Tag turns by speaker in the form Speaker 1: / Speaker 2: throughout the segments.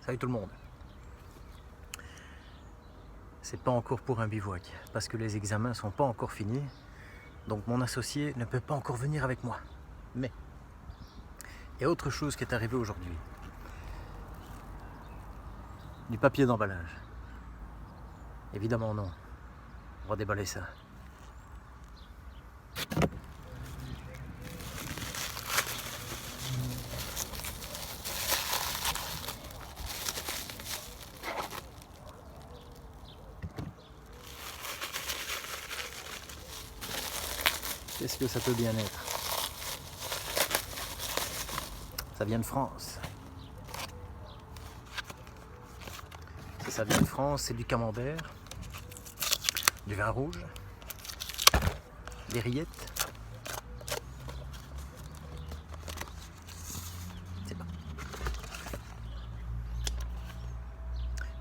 Speaker 1: Salut tout le monde. C'est pas encore pour un bivouac, parce que les examens sont pas encore finis, donc mon associé ne peut pas encore venir avec moi. Mais il y a autre chose qui est arrivé aujourd'hui. Du papier d'emballage. Évidemment non. On va déballer ça. Qu'est-ce que ça peut bien être? Ça vient de France. Si ça vient de France, c'est du camembert, du vin rouge, des rillettes. C'est bon.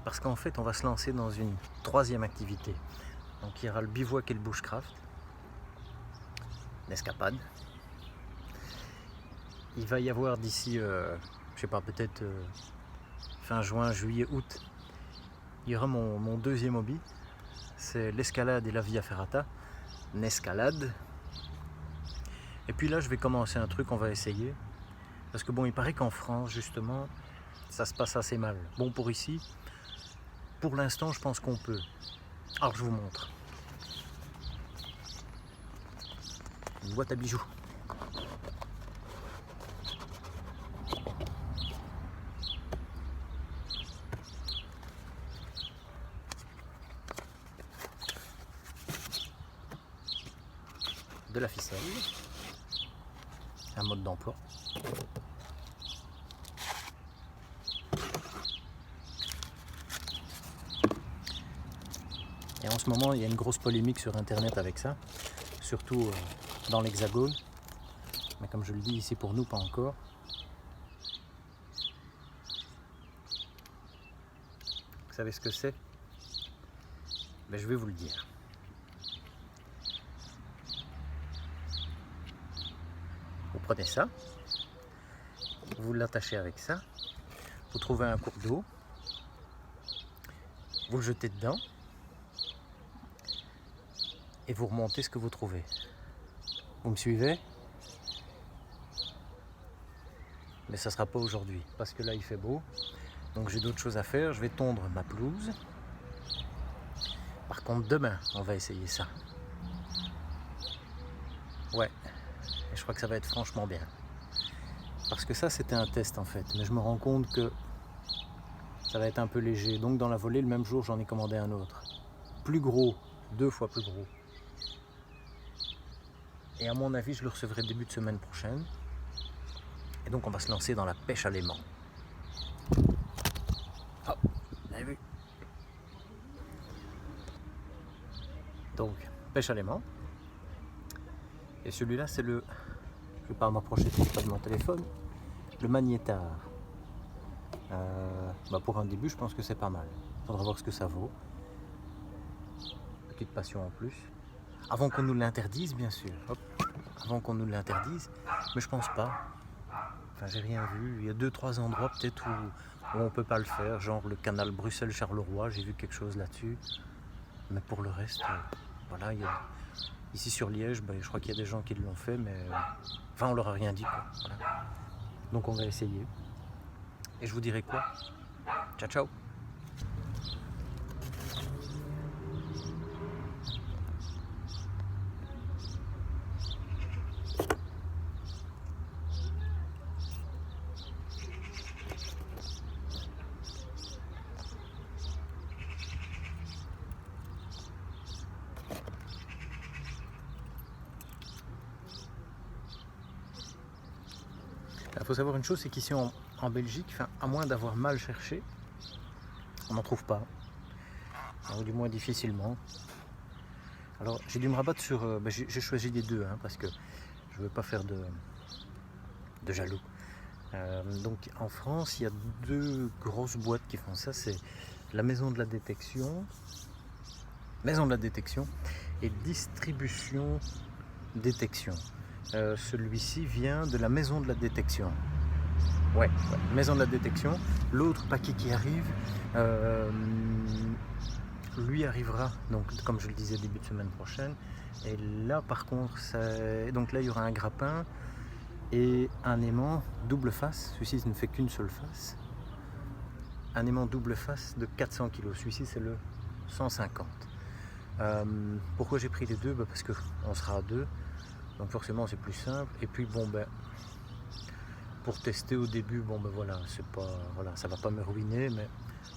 Speaker 1: Parce qu'en fait, on va se lancer dans une troisième activité. Donc il y aura le bivouac et le bushcraft. L'escapade. Il va y avoir d'ici, je sais pas, peut-être fin juin, juillet, août, il y aura mon deuxième hobby, c'est l'escalade et la via ferrata, l'escalade. Et puis là, je vais commencer un truc, on va essayer, parce que bon, il paraît qu'en France, justement, ça se passe assez mal. Bon, pour ici, pour l'instant, je pense qu'on peut. Alors, je vous montre. Une boîte à bijoux. De la ficelle, un mode d'emploi. Et en ce moment, il y a une grosse polémique sur internet avec ça, surtout dans l'Hexagone, mais comme je le dis ici pour nous, pas encore. Vous savez ce que c'est? Ben, je vais vous le dire. Vous prenez ça, vous l'attachez avec ça, vous trouvez un cours d'eau, vous le jetez dedans et vous remontez ce que vous trouvez. Vous me suivez? Mais ça ne sera pas aujourd'hui parce que là il fait beau, donc j'ai d'autres choses à faire. Je vais tondre ma pelouse. Par contre demain on va essayer ça. Ouais, et je crois que ça va être franchement bien. Parce que ça c'était un test en fait, mais je me rends compte que ça va être un peu léger. Donc dans la volée, le même jour j'en ai commandé un autre. Plus gros, 2 fois plus gros. Et à mon avis je le recevrai début de semaine prochaine. Et donc on va se lancer dans la pêche à l'aimant. Oh, vous avez vu? Donc, pêche à l'aimant. Et celui-là, c'est le... Je ne vais pas m'approcher trop près de mon téléphone. Le magnétar. Pour un début, je pense que c'est pas mal. Il faudra voir ce que ça vaut. Petite passion en plus. Avant qu'on nous l'interdise, bien sûr. Hop. Avant qu'on nous l'interdise. Mais je pense pas. Enfin, j'ai rien vu. Il y a 2-3 endroits peut-être où on peut pas le faire. Genre le canal Bruxelles-Charleroi. J'ai vu quelque chose là-dessus. Mais pour le reste, voilà. Ici sur Liège, je crois qu'il y a des gens qui l'ont fait. Mais enfin, on leur a rien dit, quoi. Voilà. Donc on va essayer. Et je vous dirai quoi? Ciao, ciao! Il faut savoir une chose, c'est qu'ici en Belgique, à moins d'avoir mal cherché, on n'en trouve pas. Ou du moins difficilement. Alors j'ai dû me rabattre sur... j'ai choisi les deux, hein, parce que je ne veux pas faire de jaloux. Donc en France, il y a 2 grosses boîtes qui font ça. C'est la Maison de la Détection et Distribution Détection. Celui-ci vient de la Maison de la Détection. Ouais, maison de la détection. L'autre paquet qui arrive, lui arrivera, donc comme je le disais, début de semaine prochaine. Et là par contre, donc là il y aura un grappin et un aimant double face. Celui-ci ne fait qu'une seule face. Un aimant double face de 400 kg. Celui-ci c'est le 150. Pourquoi j'ai pris les deux? Parce qu'on sera à deux, donc forcément c'est plus simple. Et puis bon pour tester au début, voilà, c'est pas, voilà, ça va pas me ruiner, mais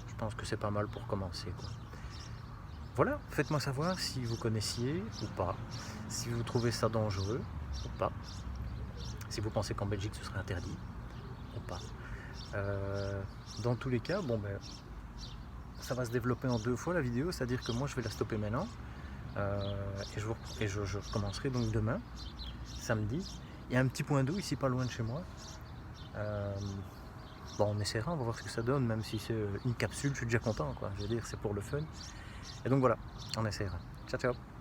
Speaker 1: je pense que c'est pas mal pour commencer, quoi. Voilà, faites-moi savoir si vous connaissiez ou pas, si vous trouvez ça dangereux ou pas, si vous pensez qu'en Belgique ce serait interdit ou pas. Dans tous les cas, ça va se développer en 2 fois la vidéo, c'est-à-dire que moi je vais la stopper maintenant et je recommencerai donc demain, samedi. Il y a un petit point d'eau ici pas loin de chez moi. On essaiera, on va voir ce que ça donne, même si c'est une capsule, je suis déjà content, quoi. Je veux dire, c'est pour le fun. Et donc voilà, on essaiera. Ciao ciao.